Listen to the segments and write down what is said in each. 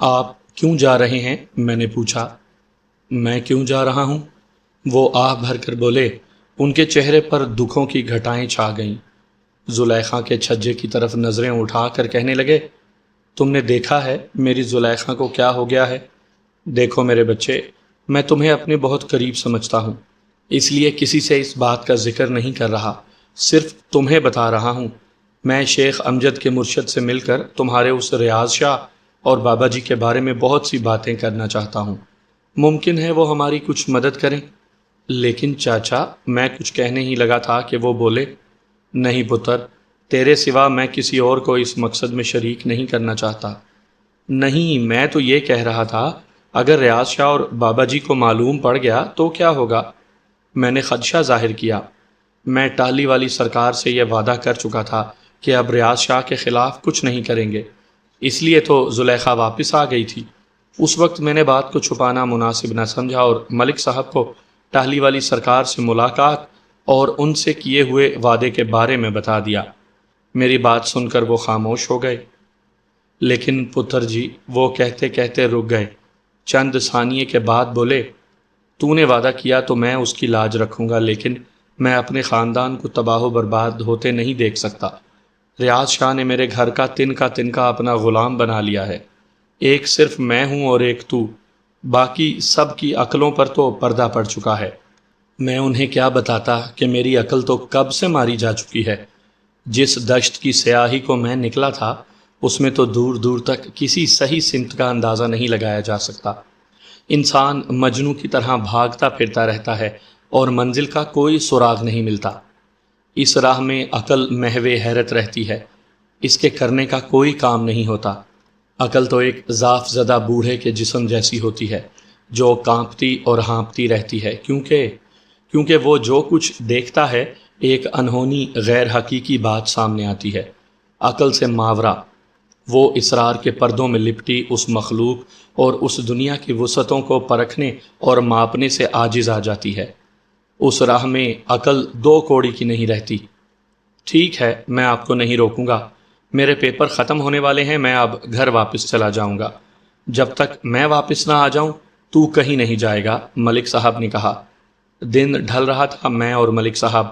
آپ کیوں جا رہے ہیں؟ میں نے پوچھا۔ میں کیوں جا رہا ہوں؟ وہ آہ بھر کر بولے۔ ان کے چہرے پر دکھوں کی گھٹائیں چھا گئیں۔ زلیخا کے چھجے کی طرف نظریں اٹھا کر کہنے لگے، تم نے دیکھا ہے میری زلیخا کو کیا ہو گیا ہے؟ دیکھو میرے بچے، میں تمہیں اپنے بہت قریب سمجھتا ہوں، اس لیے کسی سے اس بات کا ذکر نہیں کر رہا، صرف تمہیں بتا رہا ہوں۔ میں شیخ امجد کے مرشد سے مل کر تمہارے اس ریاض شاہ اور بابا جی کے بارے میں بہت سی باتیں کرنا چاہتا ہوں۔ ممکن ہے وہ ہماری کچھ مدد کریں۔ لیکن چاچا، میں کچھ کہنے ہی لگا تھا کہ وہ بولے، نہیں پتر، تیرے سوا میں کسی اور کو اس مقصد میں شریک نہیں کرنا چاہتا۔ نہیں، میں تو یہ کہہ رہا تھا، اگر ریاض شاہ اور بابا جی کو معلوم پڑ گیا تو کیا ہوگا؟ میں نے خدشہ ظاہر کیا۔ میں ٹالی والی سرکار سے یہ وعدہ کر چکا تھا کہ اب ریاض شاہ کے خلاف کچھ نہیں کریں گے، اس لیے تو زلیخا واپس آ گئی تھی۔ اس وقت میں نے بات کو چھپانا مناسب نہ سمجھا اور ملک صاحب کو ٹاہلی والی سرکار سے ملاقات اور ان سے کیے ہوئے وعدے کے بارے میں بتا دیا۔ میری بات سن کر وہ خاموش ہو گئے۔ لیکن پتر جی، وہ کہتے کہتے رک گئے۔ چند ثانیے کے بعد بولے، تو نے وعدہ کیا تو میں اس کی لاج رکھوں گا، لیکن میں اپنے خاندان کو تباہ و برباد ہوتے نہیں دیکھ سکتا۔ ریاض شاہ نے میرے گھر کا تن کا اپنا غلام بنا لیا ہے۔ ایک صرف میں ہوں اور ایک تو، باقی سب کی عقلوں پر تو پردہ پڑ چکا ہے۔ میں انہیں کیا بتاتا کہ میری عقل تو کب سے ماری جا چکی ہے۔ جس دشت کی سیاہی کو میں نکلا تھا، اس میں تو دور دور تک کسی صحیح سمت کا اندازہ نہیں لگایا جا سکتا۔ انسان مجنوں کی طرح بھاگتا پھرتا رہتا ہے اور منزل کا کوئی سراغ نہیں ملتا۔ اس راہ میں عقل محو حیرت رہتی ہے، اس کے کرنے کا کوئی کام نہیں ہوتا۔ عقل تو ایک ضعف زدہ بوڑھے کے جسم جیسی ہوتی ہے جو کانپتی اور ہانپتی رہتی ہے، کیونکہ وہ جو کچھ دیکھتا ہے ایک انہونی غیر حقیقی بات سامنے آتی ہے۔ عقل سے ماورا، وہ اسرار کے پردوں میں لپٹی اس مخلوق اور اس دنیا کی وسعتوں کو پرکھنے اور ماپنے سے عاجز آ جاتی ہے۔ اس راہ میں عقل دو کوڑی کی نہیں رہتی۔ ٹھیک ہے، میں آپ کو نہیں روکوں گا، میرے پیپر ختم ہونے والے ہیں، میں اب گھر واپس چلا جاؤں گا۔ جب تک میں واپس نہ آ جاؤں تو کہیں نہیں جائے گا، ملک صاحب نے کہا۔ دن ڈھل رہا تھا، میں اور ملک صاحب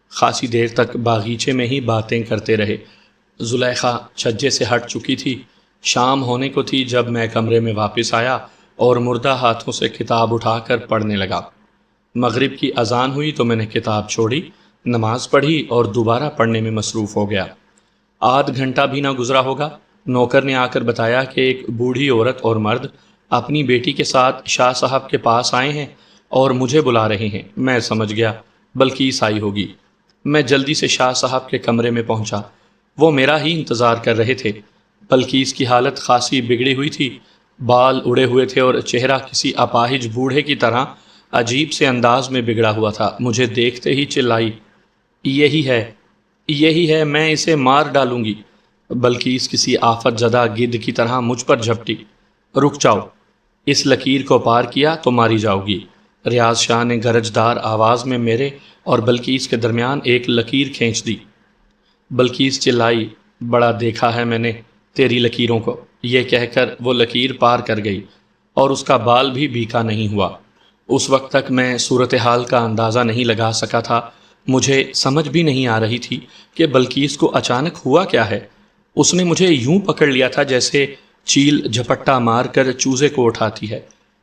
خاصی دیر تک باغیچے میں ہی باتیں کرتے رہے۔ زلیخا چھجے سے ہٹ چکی تھی۔ شام ہونے کو تھی جب میں کمرے میں واپس آیا اور مردہ ہاتھوں سے کتاب اٹھا کر پڑھنے لگا۔ مغرب کی اذان ہوئی تو میں نے کتاب چھوڑی، نماز پڑھی اور دوبارہ پڑھنے میں مصروف ہو گیا۔ آدھ گھنٹہ بھی نہ گزرا ہوگا، نوکر نے آ کر بتایا کہ ایک بوڑھی عورت اور مرد اپنی بیٹی کے ساتھ شاہ صاحب کے پاس آئے ہیں اور مجھے بلا رہے ہیں۔ میں سمجھ گیا بلقیس آئی ہوگی۔ میں جلدی سے شاہ صاحب کے کمرے میں پہنچا۔ وہ میرا ہی انتظار کر رہے تھے۔ بلقیس کی حالت خاصی بگڑی ہوئی تھی، بال اڑے ہوئے تھے اور چہرہ کسی اپاہج بوڑھے کی طرح عجیب سے انداز میں بگڑا ہوا تھا۔ مجھے دیکھتے ہی چلائی، یہی ہے، میں اسے مار ڈالوں گی۔ بلقیس کسی آفت زدہ گدھ کی طرح مجھ پر جھپٹی۔ رک جاؤ، اس لکیر کو پار کیا تو ماری جاؤ گی۔ ریاض شاہ نے گرجدار آواز میں میرے اور بلقیس کے درمیان ایک لکیر کھینچ دی۔ بلقیس چلائی، بڑا دیکھا ہے میں نے تیری لکیروں کو۔ یہ کہہ کر وہ لکیر پار کر گئی اور اس کا بال بھی بیکا نہیں ہوا۔ اس وقت تک میں صورتحال کا اندازہ نہیں لگا سکا تھا۔ مجھے سمجھ بھی نہیں آ رہی تھی کہ بلقیس کو اچانک ہوا کیا ہے۔ اس نے مجھے یوں پکڑ لیا تھا جیسے چیل جھپٹا مار کر چوزے کو اٹھاتی ہے۔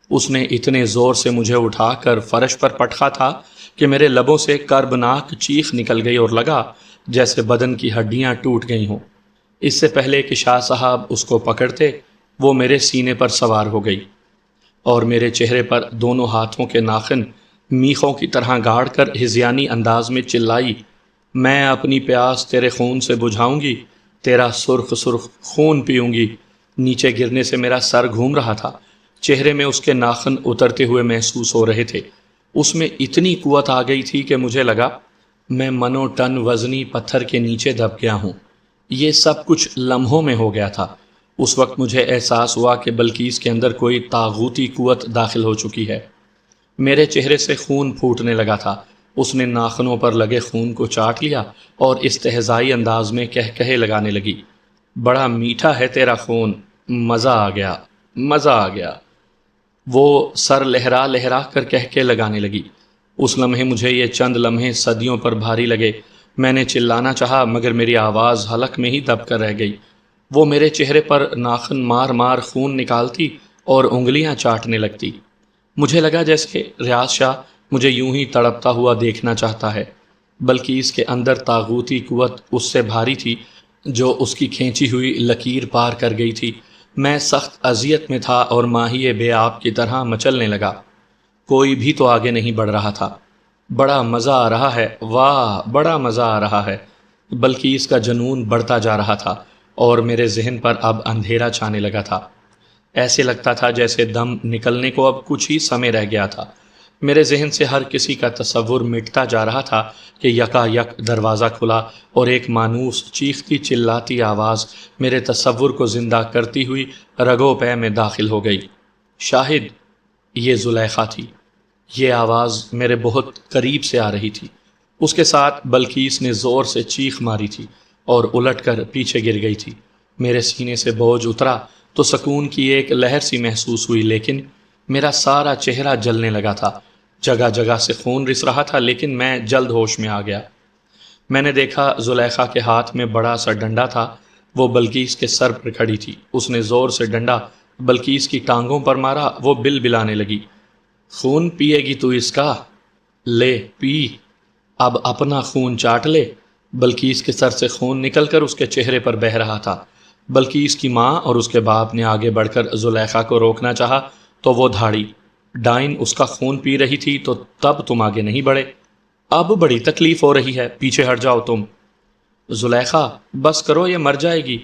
اس نے اتنے زور سے مجھے اٹھا کر فرش پر پٹکا تھا کہ میرے لبوں سے کربناک چیخ نکل گئی اور لگا جیسے بدن کی ہڈیاں ٹوٹ گئی ہوں۔ اس سے پہلے کہ شاہ صاحب اس کو پکڑتے، وہ میرے سینے پر سوار ہو گئی اور میرے چہرے پر دونوں ہاتھوں کے ناخن میخوں کی طرح گاڑ کر ہذیانی انداز میں چلائی، میں اپنی پیاس تیرے خون سے بجھاؤں گی، تیرا سرخ سرخ خون پیوں گی۔ نیچے گرنے سے میرا سر گھوم رہا تھا، چہرے میں اس کے ناخن اترتے ہوئے محسوس ہو رہے تھے۔ اس میں اتنی قوت آ گئی تھی کہ مجھے لگا میں منو ٹن وزنی پتھر کے نیچے دب گیا ہوں۔ یہ سب کچھ لمحوں میں ہو گیا تھا۔ اس وقت مجھے احساس ہوا کہ بلقیس کے اندر کوئی طاغوتی قوت داخل ہو چکی ہے۔ میرے چہرے سے خون پھوٹنے لگا تھا۔ اس نے ناخنوں پر لگے خون کو چاٹ لیا اور استہزائی انداز میں کہے لگانے لگی، بڑا میٹھا ہے تیرا خون، مزہ آ گیا۔ مزہ آ گیا۔ وہ سر لہرا لہرا کر کہہ کے لگانے لگی۔ اس لمحے مجھے یہ چند لمحے صدیوں پر بھاری لگے۔ میں نے چلانا چاہا مگر میری آواز حلق میں ہی دب کر رہ گئی۔ وہ میرے چہرے پر ناخن مار مار خون نکالتی اور انگلیاں چاٹنے لگتی۔ مجھے لگا جیسے ریاض شاہ مجھے یوں ہی تڑپتا ہوا دیکھنا چاہتا ہے، بلکہ اس کے اندر طاغوتی قوت اس سے بھاری تھی جو اس کی کھینچی ہوئی لکیر پار کر گئی تھی۔ میں سخت اذیت میں تھا اور ماہی بے آب کی طرح مچلنے لگا۔ کوئی بھی تو آگے نہیں بڑھ رہا تھا۔ بڑا مزہ آ رہا ہے، واہ بڑا مزہ آ رہا ہے، بلکہ اس کا جنون بڑھتا جا رہا تھا اور میرے ذہن پر اب اندھیرا چھانے لگا تھا۔ ایسے لگتا تھا جیسے دم نکلنے کو اب کچھ ہی سمے رہ گیا تھا۔ میرے ذہن سے ہر کسی کا تصور مٹتا جا رہا تھا کہ یکا یک دروازہ کھلا اور ایک مانوس چیختی چلاتی آواز میرے تصور کو زندہ کرتی ہوئی رگو پے میں داخل ہو گئی۔ شاہد، یہ زلیخا تھی۔ یہ آواز میرے بہت قریب سے آ رہی تھی۔ اس کے ساتھ بلقیس نے زور سے چیخ ماری تھی اور الٹ کر پیچھے گر گئی تھی۔ میرے سینے سے بوجھ اترا تو سکون کی ایک لہر سی محسوس ہوئی، لیکن میرا سارا چہرہ جلنے لگا تھا۔ جگہ جگہ سے خون رس رہا تھا، لیکن میں جلد ہوش میں آ گیا۔ میں نے دیکھا زلیخا کے ہاتھ میں بڑا سا ڈنڈا تھا۔ وہ بلقیس کے سر پر کھڑی تھی۔ اس نے زور سے ڈنڈا بلقیس کی ٹانگوں پر مارا۔ وہ بل بلانے لگی۔ خون پیے گی تو اس کا؟ لے پی، اب اپنا خون چاٹ لے۔ بلقیس کے سر سے خون نکل کر اس کے چہرے پر بہہ رہا تھا۔ بلقیس کی ماں اور اس کے باپ نے آگے بڑھ کر زلیخا کو روکنا چاہا تو وہ دھاڑی، ڈائن اس کا خون پی رہی تھی تو تب تم آگے نہیں بڑھے۔ اب بڑی تکلیف ہو رہی ہے، پیچھے ہٹ جاؤ تم۔ زلیخا بس کرو، یہ مر جائے گی۔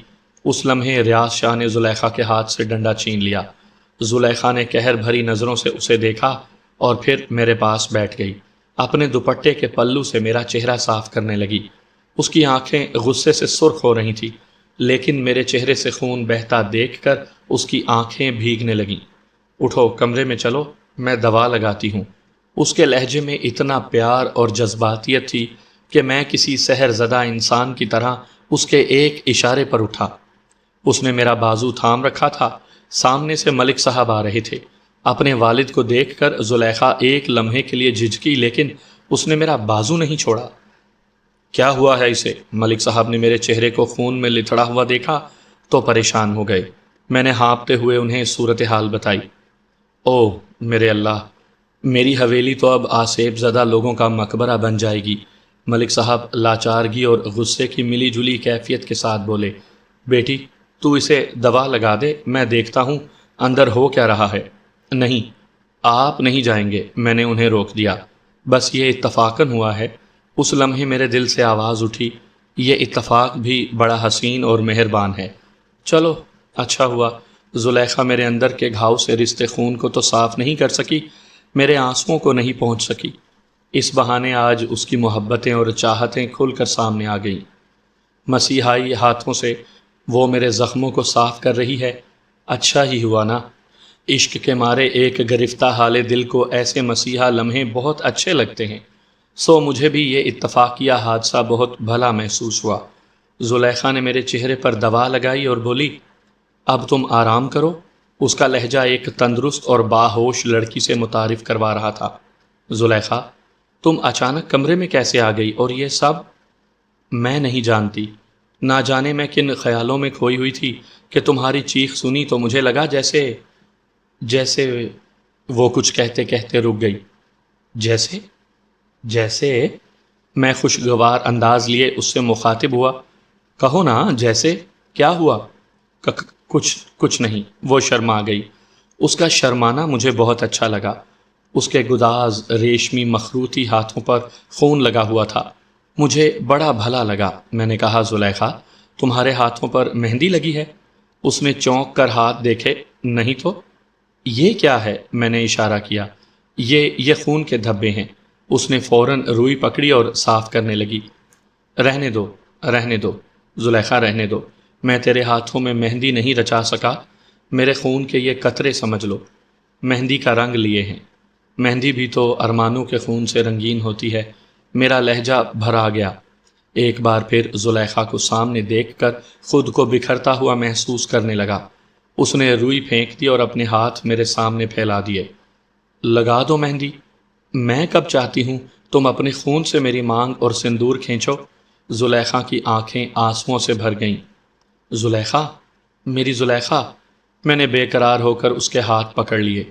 اس لمحے ریاض شاہ نے زلیخا کے ہاتھ سے ڈنڈا چھین لیا۔ زلیخا نے قہر بھری نظروں سے اسے دیکھا اور پھر میرے پاس بیٹھ گئی۔ اپنے دوپٹے کے پلو سے میرا چہرہ صاف کرنے لگی۔ اس کی آنکھیں غصے سے سرخ ہو رہی تھیں، لیکن میرے چہرے سے خون بہتا دیکھ کر اس کی آنکھیں بھیگنے لگیں۔ اٹھو کمرے میں چلو، میں دوا لگاتی ہوں۔ اس کے لہجے میں اتنا پیار اور جذباتیت تھی کہ میں کسی سحر زدہ انسان کی طرح اس کے ایک اشارے پر اٹھا۔ اس نے میرا بازو تھام رکھا تھا۔ سامنے سے ملک صاحب آ رہے تھے۔ اپنے والد کو دیکھ کر زلیخا ایک لمحے کے لیے جھجکی، لیکن اس نے میرا بازو نہیں چھوڑا۔ کیا ہوا ہے اسے؟ ملک صاحب نے میرے چہرے کو خون میں لتڑا ہوا دیکھا تو پریشان ہو گئے۔ میں نے ہانپتے ہوئے انہیں صورتحال بتائی۔ او میرے اللہ، میری حویلی تو اب آسیب زدہ لوگوں کا مقبرہ بن جائے گی۔ ملک صاحب لاچارگی اور غصے کی ملی جلی کیفیت کے ساتھ بولے، بیٹی تو اسے دوا لگا دے، میں دیکھتا ہوں اندر ہو کیا رہا ہے۔ نہیں، آپ نہیں جائیں گے، میں نے انہیں روک دیا۔ بس یہ اتفاقاً ہوا ہے۔ اس لمحے میرے دل سے آواز اٹھی، یہ اتفاق بھی بڑا حسین اور مہربان ہے۔ چلو اچھا ہوا۔ زلیخا میرے اندر کے گھاؤ سے رشتے خون کو تو صاف نہیں کر سکی، میرے آنسوؤں کو نہیں پہنچ سکی۔ اس بہانے آج اس کی محبتیں اور چاہتیں کھل کر سامنے آ گئیں۔ مسیحائی ہاتھوں سے وہ میرے زخموں کو صاف کر رہی ہے۔ اچھا ہی ہوا نا۔ عشق کے مارے ایک گرفتہ حال دل کو ایسے مسیحا لمحے بہت اچھے لگتے ہیں۔ سو مجھے بھی یہ اتفاقیہ حادثہ بہت بھلا محسوس ہوا۔ زلیخا نے میرے چہرے پر دوا لگائی اور بولی، اب تم آرام کرو۔ اس کا لہجہ ایک تندرست اور باہوش لڑکی سے متعارف کروا رہا تھا۔ زلیخا، تم اچانک کمرے میں کیسے آ گئی اور یہ سب؟ میں نہیں جانتی، نہ جانے میں کن خیالوں میں کھوئی ہوئی تھی کہ تمہاری چیخ سنی تو مجھے لگا جیسے وہ کچھ کہتے کہتے رک گئی۔ جیسے میں خوشگوار انداز لیے اس سے مخاطب ہوا، کہو نا جیسے کیا ہوا؟ کچھ نہیں، وہ شرما گئی۔ اس کا شرمانا مجھے بہت اچھا لگا۔ اس کے گداز ریشمی مخروطی ہاتھوں پر خون لگا ہوا تھا، مجھے بڑا بھلا لگا۔ میں نے کہا، زلیخا تمہارے ہاتھوں پر مہندی لگی ہے؟ اس نے چونک کر ہاتھ دیکھے۔ نہیں تو یہ کیا ہے؟ میں نے اشارہ کیا۔ یہ خون کے دھبے ہیں۔ اس نے فوراً روئی پکڑی اور صاف کرنے لگی۔ رہنے دو زلیخا، رہنے دو۔ میں تیرے ہاتھوں میں مہندی نہیں رچا سکا، میرے خون کے یہ قطرے سمجھ لو۔ مہندی کا رنگ لیے ہیں، مہندی بھی تو ارمانوں کے خون سے رنگین ہوتی ہے۔ میرا لہجہ بھرا گیا۔ ایک بار پھر زلیخا کو سامنے دیکھ کر خود کو بکھرتا ہوا محسوس کرنے لگا۔ اس نے روئی پھینک دی اور اپنے ہاتھ میرے سامنے پھیلا دیے۔ لگا دو مہندی۔ میں کب چاہتی ہوں تم اپنے خون سے میری مانگ اور سندور کھینچو۔ زلیخا کی آنکھیں آنسوؤں سے بھر گئیں۔ زلیخا، میری زلیخا۔ میں نے بے قرار ہو کر اس کے ہاتھ پکڑ لیے۔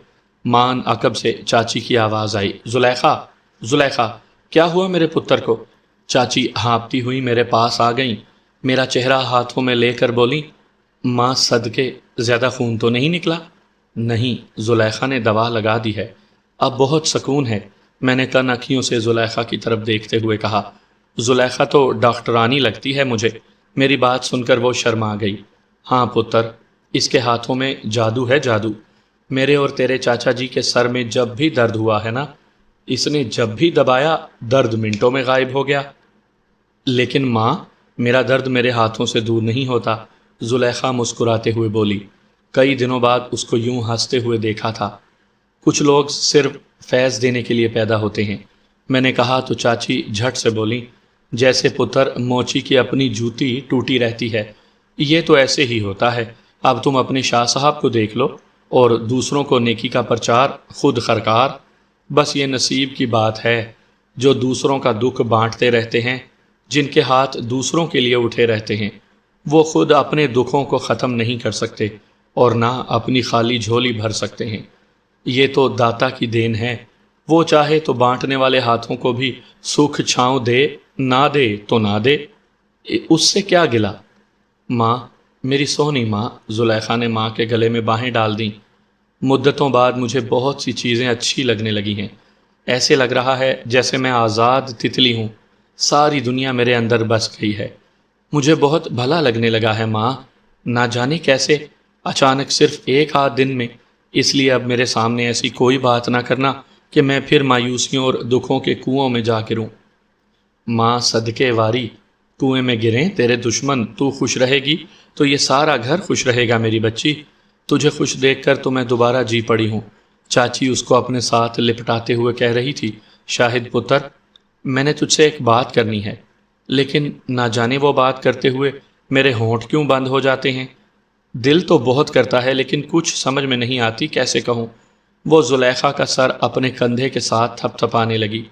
مان عقب سے چاچی کی آواز آئی، زلیخا، زلیخا، کیا ہوا میرے پتر کو؟ چاچی ہانپتی ہوئی میرے پاس آ گئیں، میرا چہرہ ہاتھوں میں لے کر بولی، ماں صدقے، زیادہ خون تو نہیں نکلا؟ نہیں، زلیخا نے دوا لگا دی ہے، اب بہت سکون ہے، میں نے کن اکھیوں سے زلیخا کی طرف دیکھتے ہوئے کہا۔ زلیخا تو ڈاکٹرانی لگتی ہے مجھے۔ میری بات سن کر وہ شرما گئی۔ ہاں پتر، اس کے ہاتھوں میں جادو ہے، جادو۔ میرے اور تیرے چاچا جی کے سر میں جب بھی درد ہوا ہے نا، اس نے جب بھی دبایا درد منٹوں میں غائب ہو گیا۔ لیکن ماں، میرا درد میرے ہاتھوں سے دور نہیں ہوتا، زلیخا مسکراتے ہوئے بولی۔ کئی دنوں بعد اس کو یوں ہنستے ہوئے دیکھا تھا۔ کچھ لوگ صرف فیض دینے کے لیے پیدا ہوتے ہیں، میں نے کہا تو چاچی جھٹ سے بولی، جیسے پتر موچی کی اپنی جوتی ٹوٹی رہتی ہے، یہ تو ایسے ہی ہوتا ہے۔ اب تم اپنے شاہ صاحب کو دیکھ لو، اور دوسروں کو نیکی کا پرچار، خود خرکار۔ بس یہ نصیب کی بات ہے، جو دوسروں کا دکھ بانٹتے رہتے ہیں، جن کے ہاتھ دوسروں کے لیے اٹھے رہتے ہیں، وہ خود اپنے دکھوں کو ختم نہیں کر سکتے اور نہ اپنی خالی جھولی بھر سکتے ہیں۔ یہ تو داتا کی دین ہے، وہ چاہے تو بانٹنے والے ہاتھوں کو بھی سکھ چھاؤں دے، نہ دے تو نہ دے، اس سے کیا گلا؟ ماں، میری سونی ماں، زلیخا نے ماں کے گلے میں باہیں ڈال دیں۔ مدتوں بعد مجھے بہت سی چیزیں اچھی لگنے لگی ہیں، ایسے لگ رہا ہے جیسے میں آزاد تتلی ہوں، ساری دنیا میرے اندر بس گئی ہے۔ مجھے بہت بھلا لگنے لگا ہے ماں، نہ جانے کیسے، اچانک صرف ایک آدھ دن میں۔ اس لیے اب میرے سامنے ایسی کوئی بات نہ کرنا کہ میں پھر مایوسیوں اور دکھوں کے کنوؤں میں جا گروں۔ ماں صدقے واری، کنویں میں گریں تیرے دشمن، تو خوش رہے گی تو یہ سارا گھر خوش رہے گا میری بچی۔ تجھے خوش دیکھ کر تو میں دوبارہ جی پڑی ہوں۔ چاچی اس کو اپنے ساتھ لپٹاتے ہوئے کہہ رہی تھی، شاہد پتر، میں نے تجھ سے ایک بات کرنی ہے، لیکن نہ جانے وہ بات کرتے ہوئے میرے ہونٹ کیوں بند ہو جاتے ہیں۔ دل تو بہت کرتا ہے لیکن کچھ سمجھ میں نہیں آتی کیسے کہوں۔ وہ زلیخا کا سر اپنے کندھے کے ساتھ تھپ تھپانے لگی۔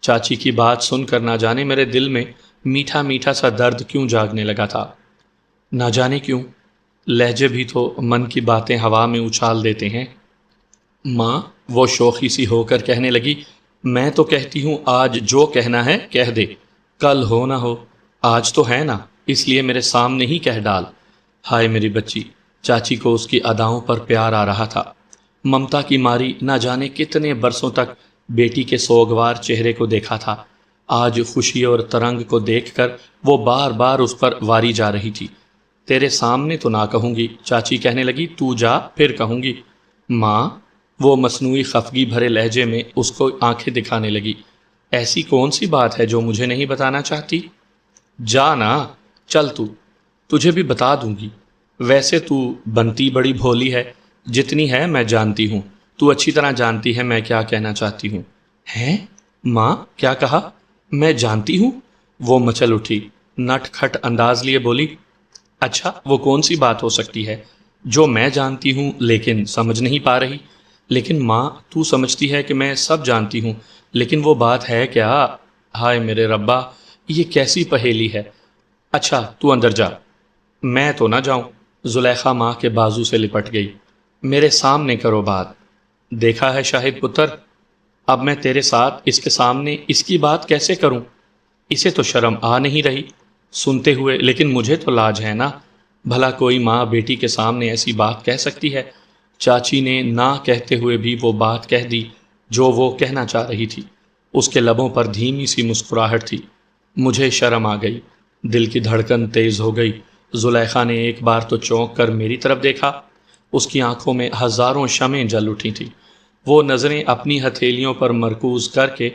چاچی کی بات سن کر نہ جانے میرے دل میں میٹھا میٹھا سا درد کیوں جاگنے لگا تھا۔ نہ جانے کیوں، لہجے بھی تو من کی باتیں ہوا میں اچھال دیتے ہیں۔ ماں، وہ شوخی سی ہو کر کہنے لگی، میں تو کہتی ہوں آج جو کہنا ہے کہہ دے، کل ہو نہ ہو، آج تو ہے نا، اس لیے میرے سامنے ہی کہہ ڈال۔ ہائے میری بچی، چاچی کو اس کی اداؤں پر پیار آ رہا تھا۔ ممتا کی ماری نہ جانے کتنے برسوں تک بیٹی کے سوگوار چہرے کو دیکھا تھا، آج خوشی اور ترنگ کو دیکھ کر وہ بار بار اس پر واری جا رہی تھی۔ تیرے سامنے تو نہ کہوں گی، چاچی کہنے لگی، تو جا پھر کہوں گی۔ ماں، وہ مصنوعی خفگی بھرے لہجے میں اس کو آنکھیں دکھانے لگی، ایسی کون سی بات ہے جو مجھے نہیں بتانا چاہتی؟ جا نا، چل تجھے بھی بتا دوں گی۔ ویسے تو بنتی بڑی بھولی ہے، جتنی ہے میں جانتی ہوں، تو اچھی طرح جانتی ہے میں کیا کہنا چاہتی ہوں۔ ہیں ماں، کیا کہا؟ میں جانتی ہوں؟ وہ مچل اٹھی، نٹ کھٹ انداز لیے بولی، اچھا وہ کون سی بات ہو سکتی ہے جو میں جانتی ہوں لیکن سمجھ نہیں پا رہی؟ لیکن ماں، تو سمجھتی ہے کہ میں سب جانتی ہوں، لیکن وہ بات ہے کیا؟ ہائے میرے ربا، یہ کیسی پہیلی ہے؟ اچھا تو اندر جا، میں تو نہ جاؤں۔ زلیخا ماں کے بازو سے لپٹ گئی۔ میرے سامنے کرو بات۔ دیکھا ہے شاہد پتر، اب میں تیرے ساتھ اس کے سامنے اس کی بات کیسے کروں؟ اسے تو شرم آ نہیں رہی سنتے ہوئے، لیکن مجھے تو لاج ہے نا، بھلا کوئی ماں بیٹی کے سامنے ایسی بات کہہ سکتی ہے؟ چاچی نے نہ کہتے ہوئے بھی وہ بات کہہ دی جو وہ کہنا چاہ رہی تھی۔ اس کے لبوں پر دھیمی سی مسکراہٹ تھی۔ مجھے شرم آ گئی، دل کی دھڑکن تیز ہو گئی۔ زلیخا نے ایک بار تو چونک کر میری طرف دیکھا، اس کی آنکھوں میں ہزاروں شمعیں جل اٹھی تھیں۔ وہ نظریں اپنی ہتھیلیوں پر مرکوز کر کے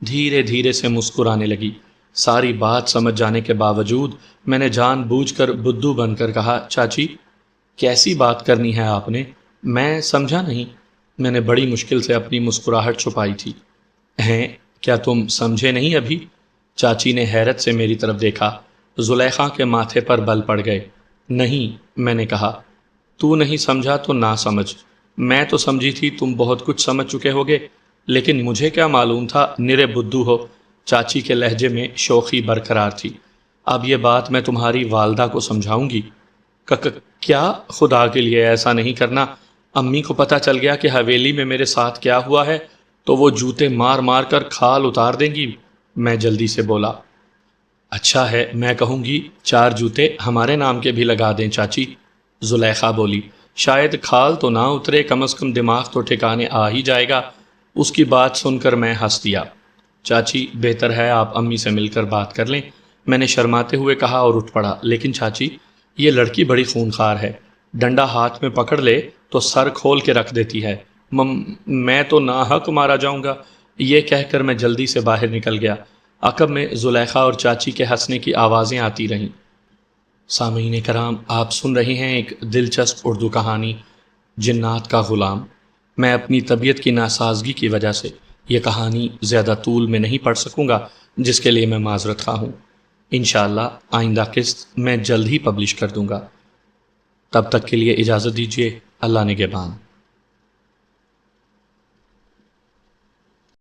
دھیرے دھیرے سے مسکرانے لگی۔ ساری بات سمجھ جانے کے باوجود میں نے جان بوجھ کر بدھو بن کر کہا، چاچی کیسی بات کرنی ہے آپ نے؟ میں سمجھا نہیں۔ میں نے بڑی مشکل سے اپنی مسکراہٹ چھپائی تھی۔ ہیں، کیا تم سمجھے نہیں ابھی؟ چاچی نے حیرت سے میری طرف دیکھا۔ زلیخا کے ماتھے پر بل پڑ گئے۔ نہیں، میں نے کہا۔ تو نہیں سمجھا تو نہ سمجھ، میں تو سمجھی تھی تم بہت کچھ سمجھ چکے ہوگے، لیکن مجھے کیا معلوم تھا نرے بدو ہو۔ چاچی کے لہجے میں شوخی برقرار تھی۔ اب یہ بات میں تمہاری والدہ کو سمجھاؤں گی۔ کیا؟ خدا کے لیے ایسا نہیں کرنا، امی کو پتہ چل گیا کہ حویلی میں میرے ساتھ کیا ہوا ہے تو وہ جوتے مار مار کر کھال اتار دیں گی، میں جلدی سے بولا۔ اچھا ہے، میں کہوں گی 4 جوتے ہمارے نام کے بھی لگا دیں چاچی، زلیخا بولی۔ شاید کھال تو نہ اترے، کم از کم دماغ تو ٹھکانے آ ہی جائے گا۔ اس کی بات سن کر میں ہنس دیا۔ چاچی بہتر ہے آپ امی سے مل کر بات کر لیں، میں نے شرماتے ہوئے کہا اور اٹھ پڑا۔ لیکن چاچی، یہ لڑکی بڑی خونخوار ہے، ڈنڈا ہاتھ میں پکڑ لے تو سر کھول کے رکھ دیتی ہے۔ میں تو ناحق مارا جاؤں گا، یہ کہہ کر میں جلدی سے باہر نکل گیا۔ عقب میں زلیخا اور چاچی کے ہنسنے کی آوازیں آتی رہیں۔ سامعین کرام، آپ سن رہے ہیں ایک دلچسپ اردو کہانی جنات کا غلام۔ میں اپنی طبیعت کی ناسازگی کی وجہ سے یہ کہانی زیادہ طول میں نہیں پڑھ سکوں گا، جس کے لیے میں معذرت خواہ ہوں۔ انشاءاللہ آئندہ قسط میں جلد ہی پبلش کر دوں گا۔ تب تک کے لیے اجازت دیجیے، اللہ نگہبان۔